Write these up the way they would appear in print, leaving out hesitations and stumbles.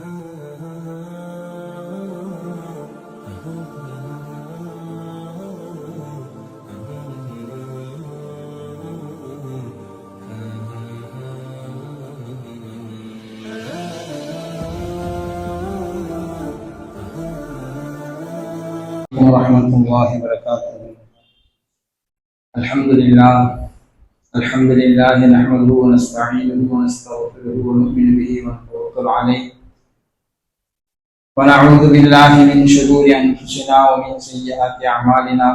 ورحمة الله وبركاته. الحمد لله نحمده ونستعينه ونستغفره ونؤمن به ونتوكل عليه ونعوذ بالله من شرور أنفسنا ومن سيئات أعمالنا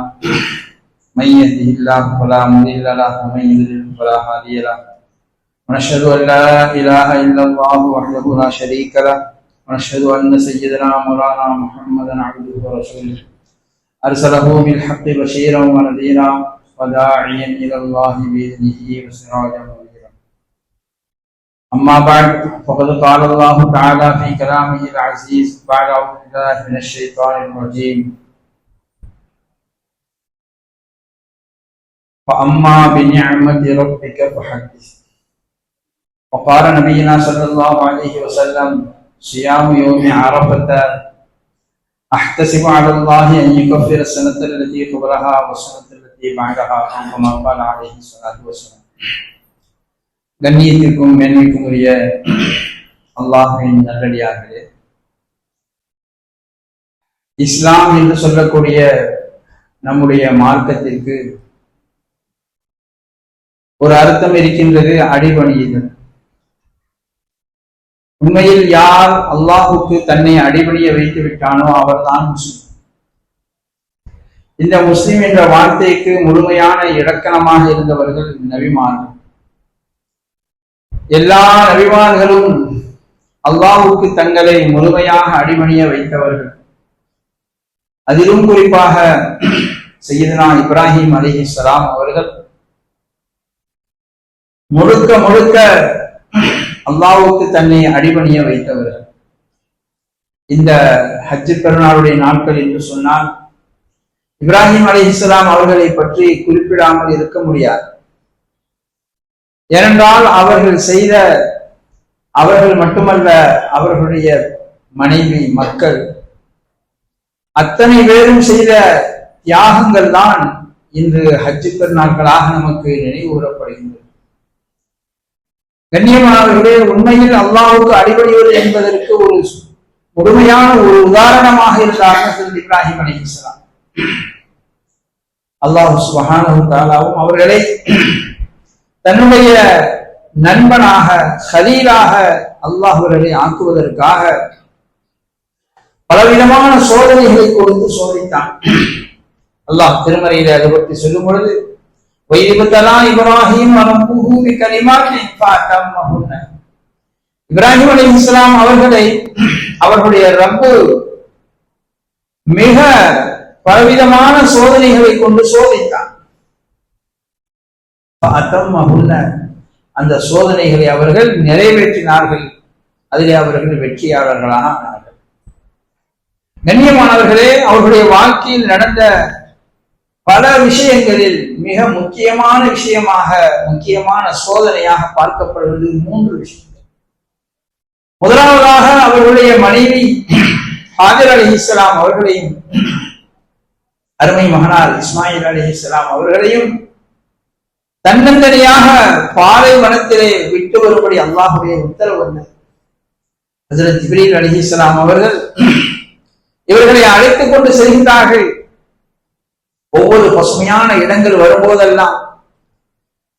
من يهده الله فلا مضل له ومن يضلل فلا هادي له ونشهد أن لا إله إلا الله وحده لا شريك له ونشهد أن سيدنا مولانا محمدا عبده ورسوله أرسله بالحق بشيرا ونذيرا وداعيا إلى الله بإذنه وسراجا منيرا. أما بعد فقد قال الله تعالى في كلامه العزيز بعد أعوذ بالله من الشيطان الرجيم فأما بنعمة ربك فحدث. وقال نبينا صلى الله عليه وسلم صيام يوم عرفة أحتسب على الله أن يكفر السنة التي قبلها والسنة التي بعدها كما قال عليه الصلاة والسلام. கண்ணியத்திற்கும் மேன்மைக்கும் உரிய அல்லாஹ்வின் நல்லடியார்களே, இஸ்லாம் என்று சொல்லக்கூடிய நம்முடைய மார்க்கத்திற்கு ஒரு அர்த்தம் இருக்கின்றது, அடிபணியுதல். உண்மையில் யார் அல்லாஹுக்கு தன்னை அடிபணிய வைத்து விட்டானோ அவர்தான் முஸ்லிம். இந்த முஸ்லிம் என்ற வார்த்தைக்கு முழுமையான இலக்கணமாக இருந்தவர்கள் நபிமார்கள். எல்லா நபிமார்களும் அல்லாஹுக்கு தங்களை முழுமையாக அடிபணிய வைத்தவர்கள். அதிலும் குறிப்பாக சையதுனா இப்ராஹிம் அலைஹிஸ்ஸலாம் அவர்கள் முழுக்க அல்லாஹ்வுக்கு தன்னை அடிபணிய வைத்தவர்கள். இந்த ஹஜ் பெருநாளுடைய நாட்கள் என்று சொன்னால் இப்ராஹிம் அலைஹிஸ்ஸலாம் அவர்களை பற்றி குறிப்பிடாமல் இருக்க முடியாது. ஏனென்றால் அவர்கள் மட்டுமல்ல, அவர்களுடைய மனைவி, மக்கள் அத்தனை பேரும் செய்த தியாகங்கள் தான் இன்று ஹஜ் பெருநாட்களாக நமக்கு நினைவுகூரப்படுகின்றது. கண்ணியமானவர்களே, உண்மையில் அல்லாஹ்வுக்கு அடிபணிவது என்பதற்கு ஒரு முழுமையான ஒரு உதாரணமாக இருந்தார்கள் இப்ராஹிம் அலைஹிஸ்ஸலாம். அல்லாஹ் சுப்ஹானஹு வ தஆலாவும் அவர்களை தன்னுடைய நண்பனாக, கலீலாக அல்லாஹ் அவர்களை ஆக்குவதற்காக பலவிதமான சோதனைகளை கொடுத்து சோதித்தான். அல்லாஹ் திருமறையிலே அதை பற்றி சொல்லும் பொழுது இப்ராஹிம் அலைஹிஸ்ஸலாம் அவர்களை அவர்களுடைய ரப்பு மிக பலவிதமான சோதனைகளை கொண்டு சோதித்தான். அந்த சோதனைகளை அவர்கள் நிறைவேற்றினார்கள். அதிலே அவர்கள் வெற்றியாளர்களாக ஆனார்கள். கண்ணியமானவர்களே, அவர்களுடைய வாழ்க்கையில் நடந்த பல விஷயங்களில் மிக முக்கியமான விஷயமாக, முக்கியமான சோதனையாக பார்க்கப்படுவது 3 விஷயங்கள். முதலாவதாக அவர்களுடைய மனைவி ஹாஜர் அலைஹிஸ்ஸலாம் அவர்களையும் அருமை மகனார் இஸ்மாயில் அலைஹிஸ்ஸலாம் அவர்களையும் தன்னந்தனியாக பாலைவனத்திலே விட்டு வரும்படி அல்லாஹ்வுடைய உத்தரவு வந்தது. ஹஜ்ரத் ஜிப்ரீல் அலைஹிஸ்ஸலாம் அவர்கள் இவர்களை அழைத்துக் கொண்டு செல்கின்றார்கள். ஒவ்வொரு பசுமையான இடங்கள் வரும்போதெல்லாம்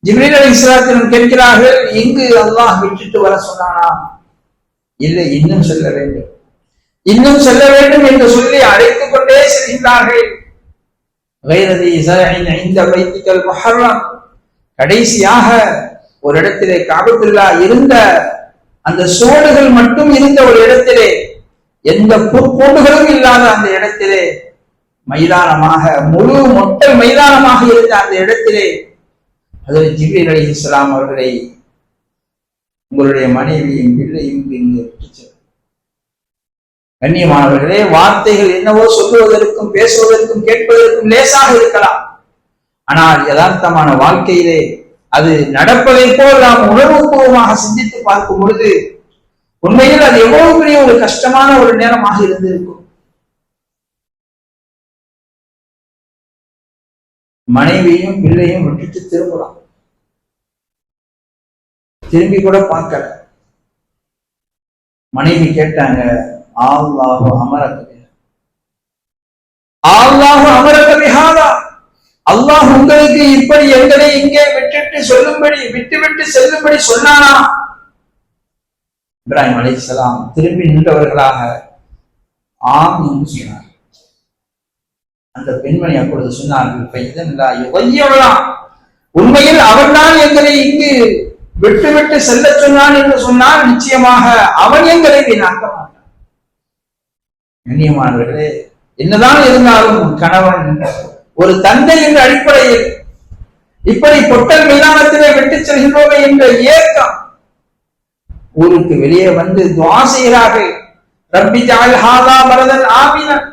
ஜிப்ரீல் அலைஹிஸ்ஸலாத்திடம் கேட்கிறார்கள், இங்கு அல்லாஹ் விட்டுட்டு வர சொன்னானா? இல்லை, இன்னும் செல்ல வேண்டும் என்று சொல்லி அழைத்துக் கொண்டே செல்கின்றார்கள். கடைசியாக ஒரு இடத்திலே காபத்துல்லா இருந்த அந்த சோடுகள் மட்டும் இருந்த ஒரு இடத்திலே, எந்த பூண்டுகளும் இல்லாத அந்த இடத்திலே, மைதானமாக, முழு மொட்டை மைதானமாக இருந்த அந்த இடத்திலே ஹஜ்ரத் ஜிப்ரீல் அலைஹிஸ்ஸலாம் அவர்களை உங்களுடைய மனைவியும் பிள்ளையும் இங்கு கண்ணியமானவர்களே, வார்த்தைகள் என்னவோ சொல்லுவதற்கும் பேசுவதற்கும் கேட்பதற்கும் லேசாக இருக்கலாம். ஆனால் யதார்த்தமான வாழ்க்கையிலே அது நடப்பதை போல் நாம் உணர்வுபூர்வமாக சிந்தித்து பார்க்கும் பொழுது உண்மையில் அது எவ்வளவு பெரிய ஒரு கஷ்டமான ஒரு நேரமாக இருந்திருக்கும். மனைவியும் பிள்ளையும் விட்டுட்டு திரும்பலாம், திரும்பி கூட பார்க்கல. மனைவி கேட்டாங்க, அல்லாஹு அமரக, அல்லாஹு அமரக பிஹாதா, அல்லாஹ் உங்களுக்கு இப்படி எங்களை இங்கே விட்டுவிட்டு செல்லும்படி சொன்னானா? இப்ராஹிம் அலைஹிஸ்ஸலாம் திரும்பி நின்றவர்களாக ஆம் என்று சொன்னார். அந்த பெண்மணி அப்பொழுது சொன்னார்கள், உண்மையில் அவன்தான் எங்களை இங்கு விட்டு செல்ல சொன்னான் என்று சொன்னால் நிச்சயமாக அவன் எங்களை வீணாக்க மாட்டான். கண்ணியமானவர்களே, என்னதான் இருந்தாலும் கணவன் ஒரு தந்தை என்ற அடிப்படையில் இப்படி பொட்டல் மைதானத்திலே விட்டு செல்கின்றோமே என்ற ஏக்கம், ஊருக்கு வெளியே வந்து துஆ செய்கிறார்கள், ரப்பி ஜஅல் ஹாதா பலதன் ஆமினன்,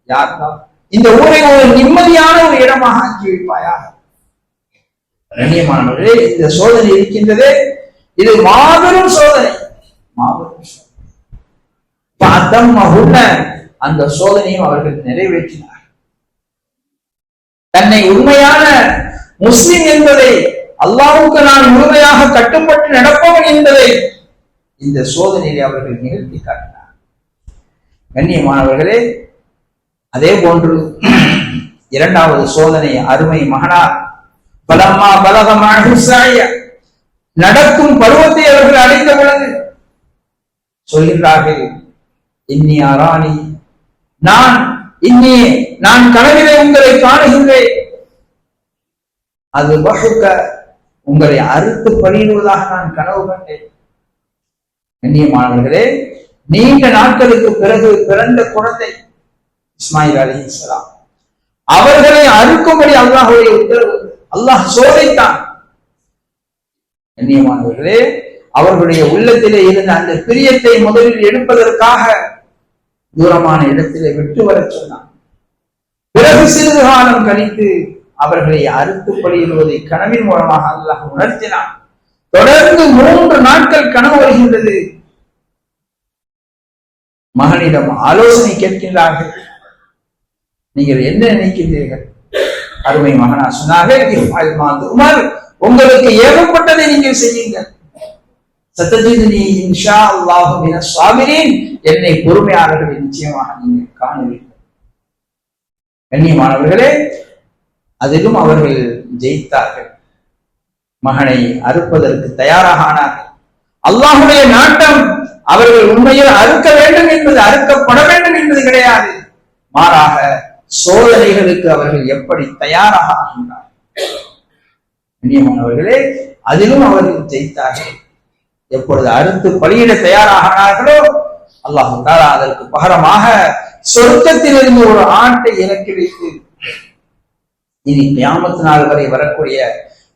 யா அல்லாஹ் இந்த ஊரை ஒரு நிம்மதியான ஒரு இடமாக ஆக்கி வைப்பாயாக. கண்ணியமானவர்களே, இந்த சோதனை இருக்கின்றதே, இது மாபெரும் சோதனை, மாபெரும் சோதனை. அந்த சோதனையும் அவர்கள் நிறைவேற்றினார். தன்னை உண்மையான முஸ்லிம் என்பதை, அல்லாஹ்வுக்கு நான் முழுமையாக கட்டுப்பட்டு நடப்பவன் என்பதை இந்த சோதனையை அவர்கள் நிகழ்த்தி காட்டினார். கண்ணியமானவர்களே, அதே போன்று இரண்டாவது சோதனை அருமை மகனார் பலம்மா பலகமான நடக்கும் பருவத்தை அவர்கள் அடைந்த பொழுது சொல்கின்றார்கள், இன்னி அராணி, நான் கனவிலே உங்களை காணுகின்றேன், அது பஹுக்க, உங்களை அறுத்து பணியிடுவதாக நான் கனவு கண்டேன். கண்ணியமானவர்களே, நீண்ட நாட்களுக்கு பிறகு பிறந்த குழந்தை இஸ்மாயில் அலைஹிஸ்ஸலாம், அவர்களை அறுக்கும்படி அல்லாஹ்வுடைய உத்தரவு, அல்லாஹ் சோதித்தான். கண்ணியமானவர்களே, அவர்களுடைய உள்ளத்திலே இருந்த அந்த பிரியத்தை முதலில் எடுப்பதற்காக தூரமான இடத்திலே விட்டு வர சொன்னான். பிறகு சிறிது காலம் கழித்து அவர்களை அறுத்து பலியிடுவதை கனவின் மூலமாக அல்லாஹ் உணர்த்தினான். தொடர்ந்து 3 நாட்கள் கனவு வருகின்றது. மகனிடம் ஆலோசனை கேட்கின்றார்கள், நீங்கள் என்ன நினைக்கின்றீர்கள்? அருமை மகனா சொன்னார்கள், உங்களுக்கு ஏகப்பட்டதை நீங்கள் செய்யுங்கள், சத்தஜிதுனி இன்ஷா அல்லாஹு மினஸ் ஸாபிரீன், என்னை பொறுமையாளர்களை நிச்சயமாக நீங்கள் காணுவீர்கள். கண்ணியமானவர்களே, அதிலும் அவர்கள் ஜெயித்தார்கள். மகனை அறுப்பதற்கு தயாராக ஆனார்கள். அல்லாஹ்வுடைய நாட்டம் அவர்கள் உண்மையில் அறுக்க வேண்டும் என்பது, அறுக்கப்பட வேண்டும் என்பது கிடையாது, மாறாக சோதனைகளுக்கு அவர்கள் எப்படி தயாராக ஆகின்றார்கள். கண்ணியமானவர்களே, அதிலும் அவர்கள் ஜெயித்தார்கள். எப்பொழுது அறுத்து பலியிட தயாராகிறார்களோ அல்லாஹ் தஆலா அதற்கு பகரமாக சொர்க்கத்திலிருந்து ஒரு ஆட்டை இறக்கி வைத்து, இனி கியாமத் நாள் வரை வரக்கூடிய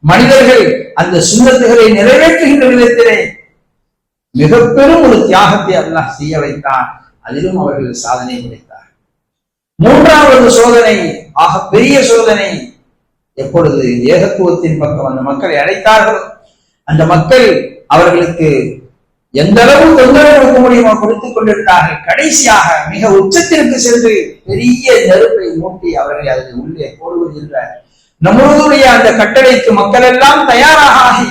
மனிதர்கள் அந்த சுன்னத்துகளை நிறைவேற்றுகின்ற விதத்திலே மிக பெரும் ஒரு தியாகத்தை அல்லாஹ் செய்ய வைத்தான். அதிலும் அவர்கள் சாதனை படைத்தார். மூன்றாவது சோதனை, ஆக பெரிய சோதனை, எப்பொழுது ஏகத்துவத்தின் பக்கம் அந்த மக்களை அழைத்தார்களோ, அந்த மக்கள் அவர்களுக்கு எந்த அளவு தொந்தரவு கொடுக்க முடியுமோ கொடுத்துக் கொண்டிருந்தார்கள். கடைசியாக மிக உச்சத்திற்கு சென்று பெரிய நெருப்பை மூட்டி அவர்களை அதில் உள்ளே போடுவதில்ல நம்மளுடைய அந்த கட்டளைக்கு மக்கள் எல்லாம் தயாராக ஆகி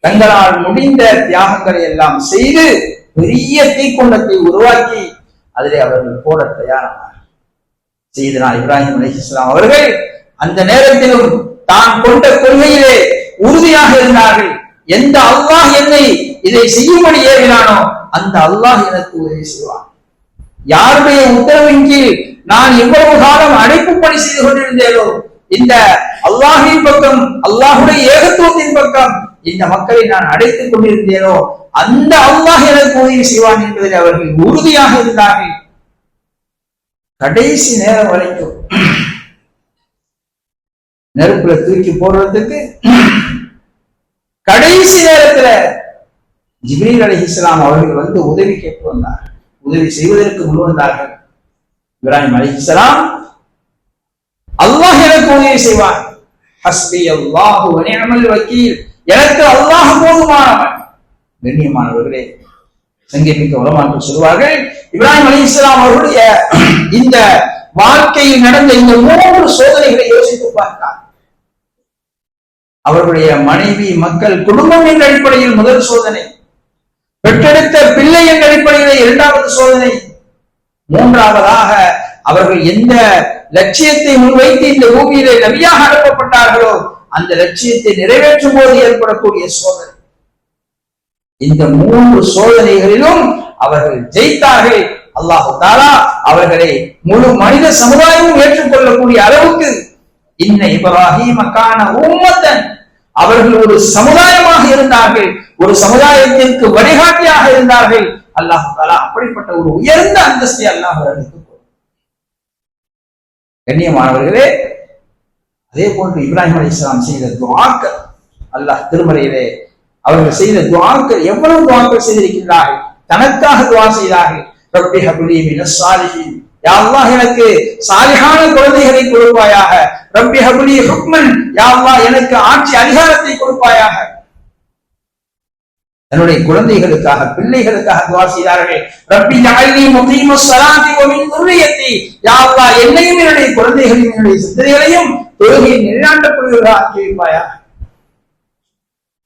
தங்களால் முடிந்த தியாகங்களை எல்லாம் செய்து பெரிய தீக்குண்டத்தை உருவாக்கி அதிலே அவர்கள் போட தயாரானார். சையதுனா இப்ராஹிம் அலைஹிஸ்ஸலாம் அவர்கள் அந்த நேரத்திலும் தான் கொண்ட கொள்கையிலே உறுதியாக இருந்தார்கள். எந்த அல்லாஹ் என்னை இதை செய்யும்படி ஏவினானோ அந்த அல்லாஹ் எனக்கு உதவி செய்வான். யாருடைய உத்தரவின் கீழ் நான் இவ்வளவு காலம் அழைப்பு பணி செய்து கொண்டிருந்தேனோ, இந்த அல்லாஹின் பக்கம், அல்லாஹுடைய ஏகத்துவத்தின் பக்கம் இந்த மக்களை நான் அழைத்துக் கொண்டிருந்தேனோ அந்த அல்லாஹ் எனக்கு உதவி செய்வான் என்பதில் அவர்கள் உறுதியாக இருந்தார்கள். கடைசி நேரம் வரைக்கும் நெருப்புல தூக்கி போடுறதுக்கு கடைசி நேரத்துல ஜிப்ரீல் அலைஹிஸ்ஸலாம் அவர்கள் வந்து உதவி கேட்டு வந்தார்கள், உதவி செய்வதற்கு முன் வந்தார்கள். இப்ராஹிம் அலைஹிஸ்ஸலாம், அல்லாஹ் எனக்கு உதவி செய்வான், ஹஸ்பி அல்லாஹு வ நிஅமல் வக்கீல், எனக்கு அல்லாஹ் போதுமானவன். கண்ணியமானவர்களே, சங்கமிக்க உலமாக்கள் சொல்வார்கள், இப்ராஹிம் அலைஹிஸ்ஸலாம் அவர்களுடைய இந்த வாழ்க்கையில் நடந்த இந்த 3 சோதனைகளை யோசித்து பார்த்தார். அவர்களுடைய மனைவி, மக்கள், குடும்பம் என்ற அடிப்படையில் முதல் சோதனை, பெற்றெடுத்த பிள்ளை என்ற அடிப்படையில் 2வது சோதனை, 3வதாக அவர்கள் எந்த லட்சியத்தை முன்வைத்து இந்த பூமியிலே நபியாக அனுப்பப்பட்டார்களோ அந்த லட்சியத்தை நிறைவேற்றும் போது ஏற்படக்கூடிய சோதனை. இந்த 3 சோதனைகளிலும் அவர்கள் ஜெயித்தார்கள். அல்லாஹ் தஆலா அவர்களை முழு மனித சமுதாயமும் ஏற்றுக்கொள்ளக்கூடிய அளவுக்கு இன்ன இப்ராஹீம கான உம்மத்தன், அவர்கள் ஒரு சமுதாயமாக இருந்தார்கள், ஒரு சமுதாயத்திற்கு வழிகாட்டியாக இருந்தார்கள். அல்லாஹ் தஆலா அப்படிப்பட்ட ஒரு உயர்ந்த அந்தஸ்தை அல்லாஹ் அவர்களுக்கு. கண்ணியமானவர்களே, அதே போன்று இப்ராஹிம் அலைஹிஸ்ஸலாம் செய்த துஆக்கள், அல்லாஹ் திருமறையிலே அவர்கள் செய்த துஆக்கள், எவ்வளவு துஆக்கள் செய்திருக்கிறார்கள். தனக்காக துஆ செய்தார்கள். ரப்பி ஹப்லி மினஸ் ஸாலிஹீன், யா அல்லாஹ் எனக்கு சாலிஹான குழந்தைகளை கொடுப்பாயாக. ரப்பி ஹப்லி ஹுக்மன், யா அல்லாஹ் எனக்கு ஆட்சி அதிகாரத்தை கொடுப்பாயாக. தன்னுடைய குழந்தைகளுக்காக, பிள்ளைகளுக்காக துஆ செய்தார்கள். ரப்பி ஜஅல்னி முகீமஸ் ஸலாத்தி வ மின் ذُرِّيَّتِي, யா அல்லாஹ் என்னையும் என்னுடைய குழந்தைகளையும் என்னுடைய சந்ததிகளையும் தொழுகையை நிலைநாட்டக்கூடியவர்களாக ஆக்கி வைப்பாயாக.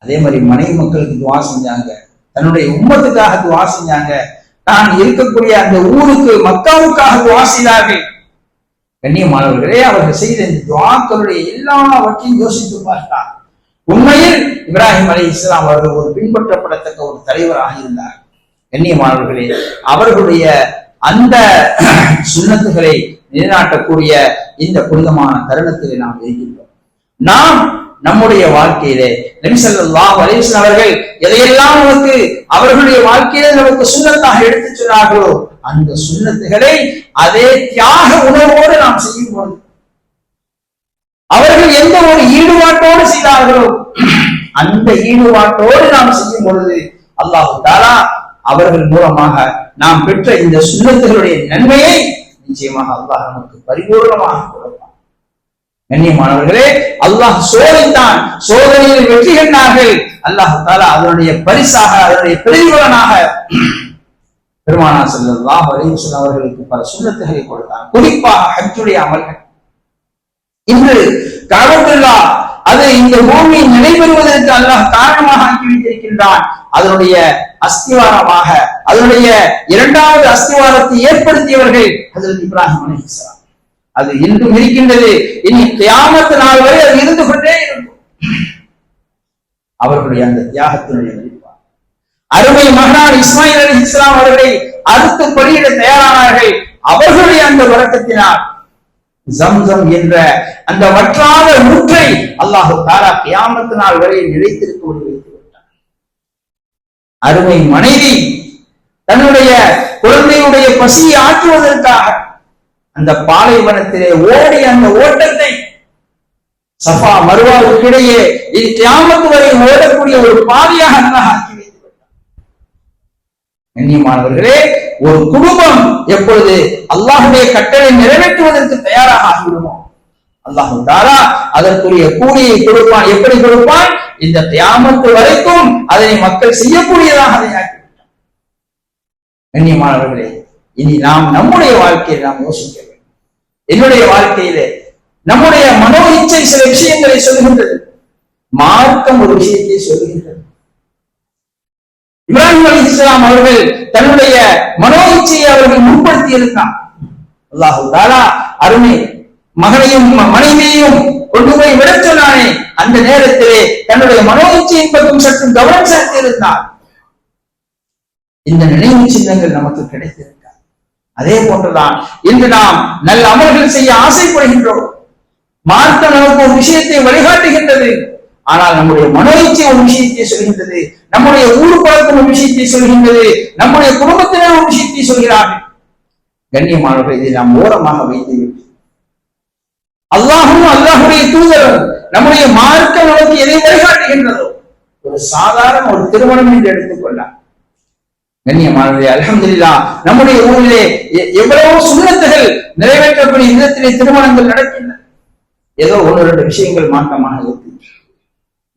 அதே மாதிரி மனைவி மக்களுக்கு துஆ செஞ்சாங்க, தன்னுடைய உம்மத்துக்காக துஆ செஞ்சாங்க, தான் இருக்கக்கூடிய அந்த ஊருக்கு மக்காவுக்காக துஆ செய்தார்கள். கண்ணியமானவர்களே, அவர்கள் செய்த இந்த துஆக்களுடைய எல்லாவற்றையும் யோசித்து பார்த்தார். உண்மையில் இப்ராஹிம் அலைஹிஸ்ஸலாம் அவர்கள் ஒரு பின்பற்றப்படத்தக்க ஒரு தலைவராக இருந்தார். கண்ணியமானவர்களே, அவர்களுடைய அந்த சுன்னத்துகளை நிலைநாட்டக்கூடிய இந்த புனிதமான தருணத்திலே நாம் இருக்கின்றோம். நாம் நம்முடைய வாழ்க்கையிலே நபி ஸல்லல்லாஹு அலைஹி வஸல்லம் அவர்கள் எதையெல்லாம் நமக்கு அவர்களுடைய வாழ்க்கையிலே நமக்கு சுன்னத்தாக எடுத்துச் சொன்னார்களோ அந்த சுன்னத்துகளை அதே தியாக உணர்வோடு நாம் செய்யும் பொழுது, அவர்கள் எந்த ஒரு ஈடுபாட்டோடு செய்தார்களோ அந்த ஈடுபாட்டோடு நாம் செய்யும் பொழுது அல்லாஹ் தஆலா அவர்கள் மூலமாக நாம் பெற்ற இந்த சுன்னத்துகளுடைய நன்மையை நிச்சயமாக அல்லாஹ் நமக்கு பரிபூர்ணமாக கொடுப்பார். கண்ணியமானவர்களே, அல்லாஹ் சோதித்தான், சோதனையில் வெற்றி கண்டார்கள். அல்லாஹ் தஆலா அதனுடைய பரிசாக, அதனுடைய பிரதிபலனாக பெருமானார் ஸல்லல்லாஹு அலைஹி வஸல்லம் அவர்களுக்கு பல சுன்னத்துகளை கொடுத்தார். குறிப்பாக ஹஜ்ஜுடைய அமல்கள். இன்று கஅபத்துல்லா அது இந்த பூமியில் நடைபெறுவதற்கு அல்லாஹ் காரணமாக ஆக்கி வைத்திருக்கின்றான். அதனுடைய அஸ்திவாரமாக, அதனுடைய 2வது அஸ்திவாரத்தை ஏற்படுத்தியவர்கள் ஹஜ்ரத் இப்ராஹிம் அலைஹிஸ்ஸலாம். அது இன்றும் இருக்கின்றது. இனி கியாமத் நாள் வரை அது இருந்து கொண்டே இருக்கும். அவர்களுடைய அந்த தியாகத்தினுடைய வெளிப்பாடு. அருமை மகனார் இஸ்மாயில் அலைஹிஸ்ஸலாம் அவர்களை அறுத்து பலியிட தயாரானார்கள். அவர்களுடைய அந்த வழக்கத்தினால் ஜம்சம் என்ற அந்த வற்றாத ஊற்றை அல்லாஹ் தஆலா கியாமத் நாள் வரை நிலைத்திருக்க வைத்து விட்டார். அருமை மனைவி தன்னுடைய குழந்தையுடைய பசியை ஆற்றுவதற்காக அந்த பாலைவனத்திலே ஓடி அந்த ஓட்டத்தை சஃபா மர்வாவுக்கு இடையே இது கியாமத் வரை ஓடக்கூடிய ஒரு பாதையாக அல்லாஹ் ஆக்கி வைத்து விட்டார். கண்ணியமானவர்களே, ஒரு குடும்பம் எப்பொழுது அல்லாஹ்வுடைய கட்டளை நிறைவேற்றுவதற்கு தயாராக ஆகிவிடுமோ அல்லாஹ் தஆலா அதற்குரிய கூலியை கொடுப்பான். எப்படி கொடுப்பான்? இந்த கியாமத் வரைக்கும் அதனை மக்கள் செய்யக்கூடியதாக அதை ஆக்கிவிட்டான். கண்ணியமானவர்களே, இனி நாம் நம்முடைய வாழ்க்கையை நாம் யோசிக்க வேண்டும். என்னுடைய வாழ்க்கையிலே நம்முடைய மனோ இச்சை சில விஷயங்களை சொல்கின்றது, மார்க்கம் ஒரு விஷயத்தை சொல்கின்றது. இப்ராஹிம் அலைஹிஸ்ஸலாம் அவர்கள் தன்னுடைய மனோ இச்சையை அவர்கள் முற்படுத்தி இருந்தார். அல்லாஹ் தஆலா அருமை மகனையும் மனைவியையும் கொண்டு போய் விடச் சொன்னானே, அந்த நேரத்திலே தன்னுடைய மனோ இச்சையின் பக்கம் சற்று கவனம் செலுத்தி இருந்தார். இந்த நினைவு சின்னங்கள் நமக்கு கிடைத்திருக்கிறார். அதே போன்றுதான் இன்று நாம் நல்ல அமல்கள் செய்ய ஆசைப்படுகின்றோம். மார்க்கம் நமக்கு ஒரு விஷயத்தை வழிகாட்டுகின்றது. ஆனால் நம்முடைய மனோ இச்சை ஒரு விஷயத்தை சொல்கின்றது, நம்முடைய ஊர் பழக்கம் ஒரு விஷயத்தை சொல்கின்றது, நம்முடைய குடும்பத்தினர் ஒரு விஷயத்தை சொல்கிறார்கள். கண்ணியமானவர்கள், இதை நாம் ஓரமாக வைத்துவிட்டு அல்லாஹும் அல்லாஹுடைய தூதரும் நம்முடைய மார்க்கம் நமக்கு எதை வழிகாட்டுகின்றதோ ஒரு சாதாரண ஒரு திருமணம் என்று எடுத்துக்கொள்ளலாம். கண்ணியமானவர்களே, அல்ஹம்துலில்லாஹ் நம்முடைய ஊரிலே எவ்வளவோ சுன்னத்துகள் நிறைவேற்றக்கூடிய விதத்திலே திருமணங்கள் நடக்கின்றன. ஏதோ 1-2 விஷயங்கள் மாற்றமாக இருக்கு.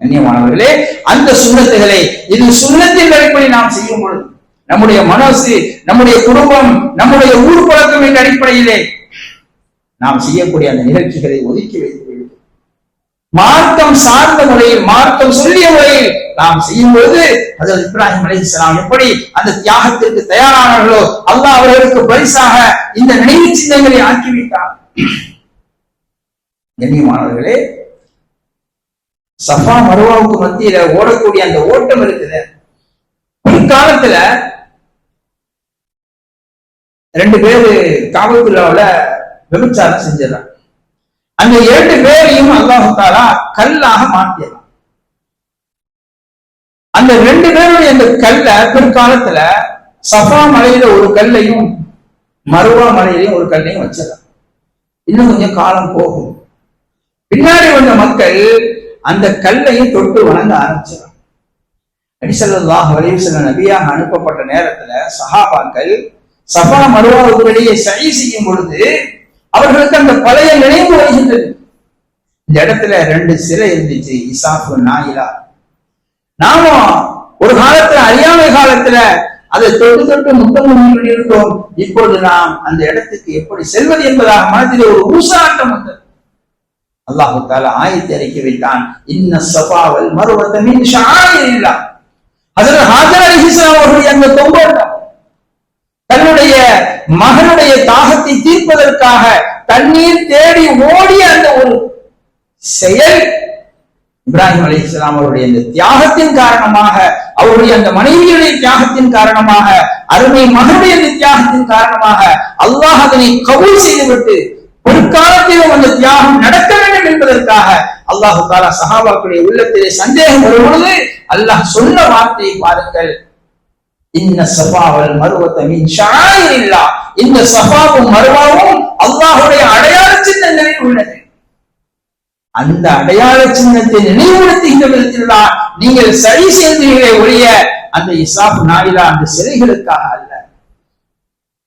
கண்ணியமானவர்களே, அந்த சுன்னத்துகளை இது சுன்னத்தின் அடிப்படை நாம் செய்யும் பொழுது நம்முடைய மனசு, நம்முடைய குடும்பம், நம்முடைய ஊர் பழக்கம் என்ற அடிப்படையிலே நாம் செய்யக்கூடிய அந்த நிகழ்ச்சிகளை ஒதுக்கி வைத்து மார்க்கம் சார்ந்த முறையில், மார்க்கம் சொல்லிய முறையில் நாம் செய்யும் பொழுது ஹஜ்ரத் இப்ராஹிம் அலைஹிஸ்ஸலாம் எப்படி அந்த தியாகத்திற்கு தயாரானார்களோ அல்லாஹ் அவர்களுக்கு பரிசாக இந்த நினைவு சின்னங்களை ஆக்கி வைத்தார். கண்ணியமானவர்களே, சஃபா மருவாவுக்கு மத்தியில ஓடக்கூடிய அந்த ஓட்டம் இருக்குது. பிற்காலத்துல 2 பேரு காபத்துல்லாவுல விபச்சாரம் செஞ்சிடறாங்க. அந்த 2 பேரையும் அல்லாஹ் தஆலா கல்லாக மாற்றியலாம். அந்த 2 பேருடைய அந்த கல்ல பிற்காலத்துல சஃபா மலையில ஒரு கல்லையும் மருவா மலையிலையும் ஒரு கல்லையும் வச்சிடலாம். இன்னும் கொஞ்சம் காலம் போகும். பின்னாடி வந்த மக்கள் அந்த கல்லையும் தொட்டு வணங்க ஆரம்பிச்சிடலாம். நபி ஸல்லல்லாஹு அலைஹி வஸல்லம் நபியாக அனுப்பப்பட்ட நேரத்துல சஹாபாக்கள் சஃபா மருவாவுக்கு இடையே சை செய்யும் பொழுது அவர்களுக்கு அந்த பழைய நினைவு வருகின்றது. இந்த இடத்துல 2 சிலை இருந்துச்சு, இசாஃபு நாயிலா. நாமும் ஒரு காலத்துல அறியாமை காலத்துல அதை தொட்டு தொட்டு முத்தம் கொண்டிருந்தோம். இப்பொழுது நாம் அந்த இடத்துக்கு எப்படி செல்வது என்பதாக மனதிலே ஒரு ஊசாட்டம் வந்தது. அல்லாஹு தஆலா ஆயத்தை இறக்கி வைத்தான். இன்ன ஸஃபா வல் மர்வத மின் ஷஆயிரில்லாஹ். ஹஜ்ரத் ஹாஜர் அலைஹிஸ்ஸலாம் அவர்களுடைய அந்த தொங்கோட்டம், தன்னுடைய மகனுடைய தாகத்தை தீர்ப்பதற்காக தண்ணீர் தேடி ஓடிய அந்த ஒரு செயல் இப்ராஹிம் அலைஹிஸ்ஸலாம் அவருடைய அந்த தியாகத்தின் காரணமாக, அவருடைய அந்த மனைவியுடைய தியாகத்தின் காரணமாக, அருமை மகனுடைய அந்த தியாகத்தின் காரணமாக அல்லாஹ் அதனை கபூல் செய்துவிட்டு பிற்காலத்திலும் அந்த தியாகம் நடக்க வேண்டும் என்பதற்காக அல்லாஹு தஆலா சஹாபாக்களுடைய உள்ளத்திலே சந்தேகம் வரும்பொழுது அல்லாஹ் சொன்ன வார்த்தையை பாருங்கள். இன்ன ஸஃபா வல் மர்வத மின் ஷஆயிரில்லாஹ். இந்த ஸஃபாவும் மர்வாவும் அல்லாஹ்வுடைய அடையாள சின்னங்களில் உள்ளது. அந்த அடையாள சின்னத்தை நினைவுபடுத்துகின்ற விதத்தில்தான் நீங்கள் சரி செய்தீர்களே ஒழிய அந்த இசாஃப் நாயிலா அந்த சிலைகளுக்காக அல்ல.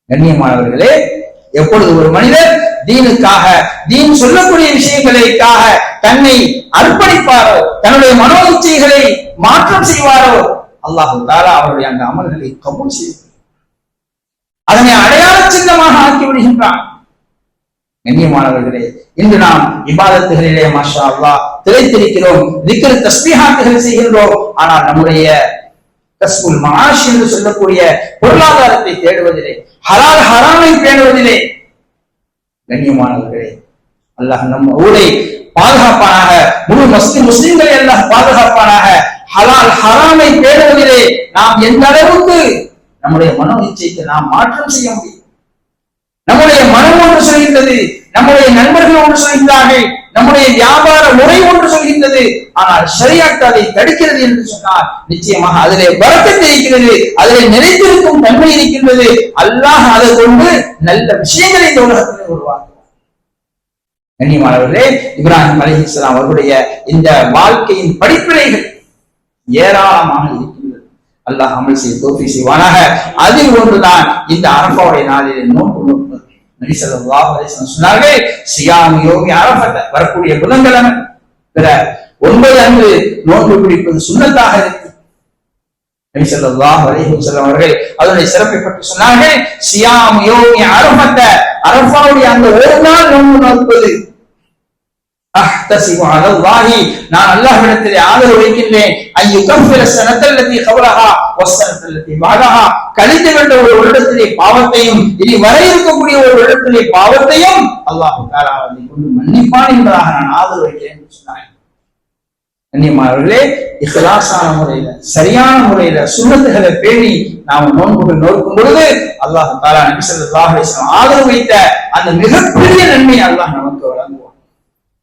கண்ணியமானவர்களே, எப்பொழுது ஒரு மனிதர் தீனுக்காக, தீன் சொல்லக்கூடிய விஷயங்களுக்காக தன்னை அர்ப்பணிப்பாரோ, தன்னுடைய மனோ இச்சைகளை மாற்றம் செய்வாரோ அல்லாஹ் தஆலா அவருடைய அந்த அமல்களை கபூல் செய்வார். அதனை அடையாள சின்னமாக ஆக்கி விடுகின்றான். கண்ணியமானவர்களே, இன்று நாம் இபாதத்துகளிலே மாஷா அல்லாஹ் திளைத்திருக்கிறோம், திக்ர் தஸ்பீஹாத்துகள் செய்கின்றோம். ஆனால் நம்முடைய கஸ்புல் மஆஷ் என்று சொல்லக்கூடிய பொருளாதாரத்தை தேடுவதிலே, ஹலால் ஹராமை பேணுவதிலே கண்ணியமானவர்களே அல்லாஹ் நம்ம ஊரை பாதுகாப்பானாக, முழு முஸ்லிம்களை அல்லாஹ் பாதுகாப்பானாக. ஹலால் ஹராமை பேணுவதிலே நாம் எந்த அளவுக்கு நம்முடைய மனோ இச்சைக்கு நாம் மாற்றம் செய்ய முடியும். நம்முடைய மனம் ஒன்று சொல்கின்றது, நம்முடைய நண்பர்கள் ஒன்று சொல்கின்றார்கள், நம்முடைய வியாபார முறை ஒன்று சொல்கின்றது. ஆனால் ஷரியத் அதை தடுக்கிறது என்று சொன்னால் நிச்சயமாக அதிலே பரக்கத் இருக்கிறது, அதிலே நிறைந்திருக்கும் தன்மை இருக்கின்றது. அல்லாஹ் அதை கொண்டு நல்ல விஷயங்களை இந்த உலகத்திலே உருவாக்குவார். கண்ணியமானவர்களே, இப்ராஹிம் அலைஹிஸ்ஸலாம் அவர்களுடைய இந்த வாழ்க்கையின் படிப்பினைகள் ஏராளமாக இருக்கின்றது. அல்லாஹ் அமல் செய்ய தௌஃபீக் செய்வானாக. அதில் ஒன்றுதான் இந்த அரஃபாவுடைய நாளிலே நோன்பு நோற்பது. நபி ஸல்லல்லாஹு அலைஹி வஸல்லம் சொன்னார்கள், சியாம் யோமி அரஃபத், வரக்கூடிய புதன்கிழமை பிற 9 அன்று நோன்பு பிடிப்பது சுன்னத்தாக இருக்கு. நபி ஸல்லல்லாஹு அலைஹி வஸல்லம் அவர்கள் அதனுடைய சிறப்பை பற்றி சொன்னார்கள், சியாம் யோமி அரஃபத், அரஃபாவுடைய அந்த ஒரு நாள் நோன்பு நோற்பது. அஹ்தஸிபு அலல்லாஹி, நான் அல்லாஹ்விடத்திலே ஆதரவு வைக்கின்றேன், அய்யுகஃபிர ஸனத்தல்லதி கபலஹா வஸ்ஸனத்தல்லதி பஅதஹா, கழிந்து விட்ட ஒரு வருடத்திலே பாவத்தையும் இனி வர இருக்கக்கூடிய ஒரு வருடத்திலே பாவத்தையும் அல்லாஹ் தஆலா அதை கொண்டு மன்னிப்பான் என்பதாக நான் ஆதரவு வைக்கிறேன் என்று சொன்னார். கண்ணியமானவர்களே, இஹ்லாஸான முறையில, சரியான முறையில சுன்னத்துகளை பேணி நாம் நோன்புகள் நோக்கும் பொழுது அல்லாஹ் தஆலா நபி ஸல்லல்லாஹு அலைஹி வஸல்லம் ஆதரவு வைத்த அந்த மிகப்பெரிய நன்மையை அல்லாஹ் நமக்கு வழங்குவார்.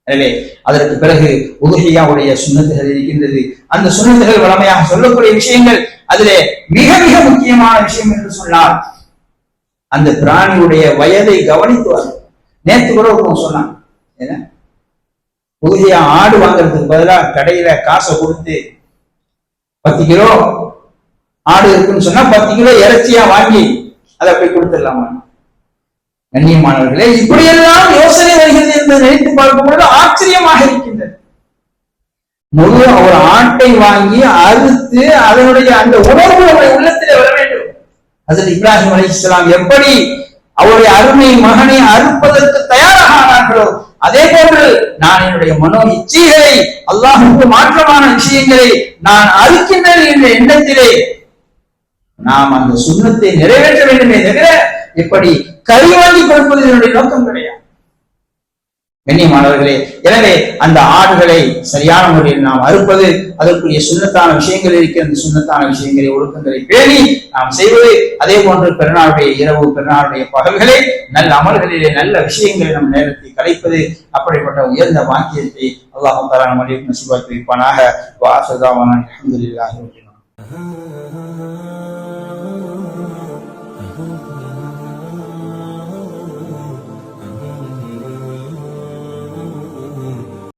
எனவே அதற்கு பிறகு உதுஹியாவுடைய சுன்னத்துகள் இருக்கின்றது. அந்த சுன்னத்துகள் வளமையாக சொல்லக்கூடிய விஷயங்கள், அதிலே மிக மிக முக்கியமான விஷயம் என்று சொன்னால் அந்த பிராணியுடைய வயதை கவனித்துவார். நேற்று கூட சொன்னாங்க, என்ன உதுஹியா ஆடு வாங்குறதுக்கு பதிலாக கடையில காசை கொடுத்து 10 கிலோ ஆடு இருக்குன்னு சொன்னா 10 கிலோ இறைச்சியா வாங்கி அதை போய் கொடுத்துடலாமா? கண்ணியமானவர்களே, இப்படியெல்லாம் யோசனை வருகிறது என்று நினைத்து பார்க்கும் பொழுது ஆச்சரியமாக இருக்கின்றது. முழு ஒரு ஆட்டை வாங்கி அறுத்து அதனுடைய அந்த உணர்வு நம்முடைய உள்ளத்திலே வர வேண்டும். ஹஜ்ரத் இப்ராஹிம் அலைஹிஸ்ஸலாம் எப்படி அவருடைய அருமை மகனை அறுப்பதற்கு தயாராக ஆனார்களோ, அதே போன்று நான் என்னுடைய மனோ இச்சைகளை, அல்லாஹ்வுக்கு மாற்றமான விஷயங்களை நான் அறுக்கின்றேன் என்ற எண்ணத்திலே நாம் அந்த சுன்னத்தை நிறைவேற்ற வேண்டுமே தவிர இப்படி கை வாங்கி கொடுப்பது என்னுடைய நோக்கம் கிடையாது. கண்ணியமானவர்களே, எனவே அந்த ஆடுகளை சரியான முறையில் நாம் அறுப்பது, அதற்குரிய சுன்னத்தான விஷயங்கள் இருக்கிற அந்த சுன்னத்தான விஷயங்களை, ஒழுக்கங்களை பேணி நாம் செய்வது, அதே போன்று பெருநாளுடைய இரவு, பெருநாளுடைய பகல்களை நல்ல அமல்களிலே நல்ல விஷயங்களை நம் நேரத்தை கலைப்பது, அப்படிப்பட்ட உயர்ந்த வாக்கியத்தை அல்லாஹ் தஆலா நம் அனைவருக்கும் நசீபாக்கி வைப்பானாக. வ ஆகிரு தஅவானா அல்ஹம்துலில்லாஹி ரப்பில் ஆலமீன்.